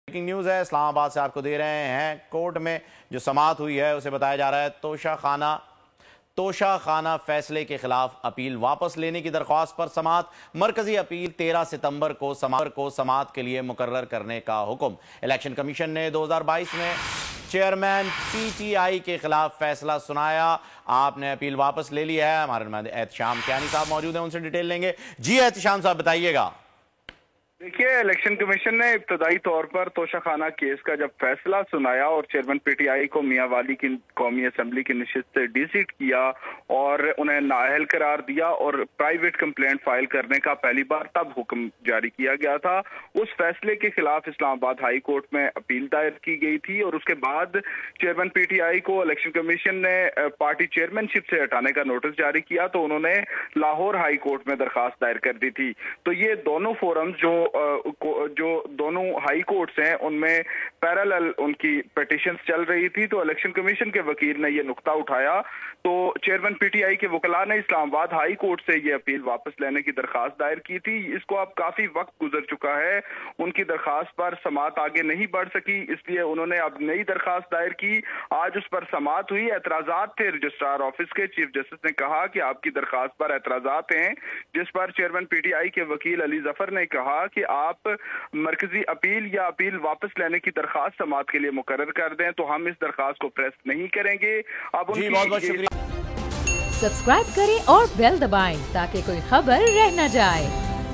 Breaking news है, इस्लामाबाद से आपको दे रहे हैं। कोर्ट में जो समाअत हुई है उसे बताया जा रहा है तोशा खाना फैसले के खिलाफ अपील वापस लेने की दरख्वास्त पर समाअत। मरकजी अपील 13 सितंबर को समाअत के लिए मुकर्रर करने का हुक्म। इलेक्शन कमीशन ने 2022 में चेयरमैन PTI के खिलाफ फैसला सुनाया। आपने अपील वापस ले ली है। हमारे एहतशाम कियानी साहब मौजूद हैं, उनसे डिटेल लेंगे। जी एहतशाम साहब, बताइएगा। देखिए, इलेक्शन कमीशन ने इब्तदाई तौर पर तोशा खाना केस का जब फैसला सुनाया और चेयरमैन PTI को मियां वाली की कौमी असम्बली की नशिस्त से डिसीट किया और उन्हें नाअहल करार दिया और प्राइवेट कंप्लेंट फाइल करने का पहली बार तब हुक्म जारी किया गया था। उस फैसले के खिलाफ इस्लामाबाद हाई कोर्ट में अपील दायर की गई थी और उसके बाद चेयरमैन PTI को इलेक्शन कमीशन ने पार्टी चेयरमैनशिप से हटाने का नोटिस जारी किया तो उन्होंने लाहौर हाई कोर्ट में दरखास्त दायर कर दी थी। तो ये दोनों फोरम जो दोनों हाई कोर्ट्स हैं उनमें पैरेलल उनकी पिटीशंस चल रही थी। तो इलेक्शन कमीशन के वकील ने ये नुक्ता उठाया तो चेयरमैन PTI के वकला ने इस्लामाबाद हाई कोर्ट से ये अपील वापस लेने की दरखास्त दायर की थी। इसको अब काफी वक्त गुजर चुका है, उनकी दरखास्त पर समाअत आगे नहीं बढ़ सकी, इसलिए उन्होंने अब नई दरखास्त दायर की। आज उस पर समाअत हुई। एतराजात थे रजिस्ट्रार ऑफिस के। चीफ जस्टिस ने कहा कि आपकी दरखास्त पर एतराजात हैं, जिस पर चेयरमैन PTI के वकील अली जफर ने कहा कि आप मरकजी अपील या अपील वापस लेने की दरखास्त समाअत के लिए मुकर्रर कर दें तो हम इस दरखास्त को प्रेस नहीं करेंगे। अब जी बहुत बहुत शुक्रिया। सब्सक्राइब करें और बेल दबाएं ताकि कोई खबर रह न जाए।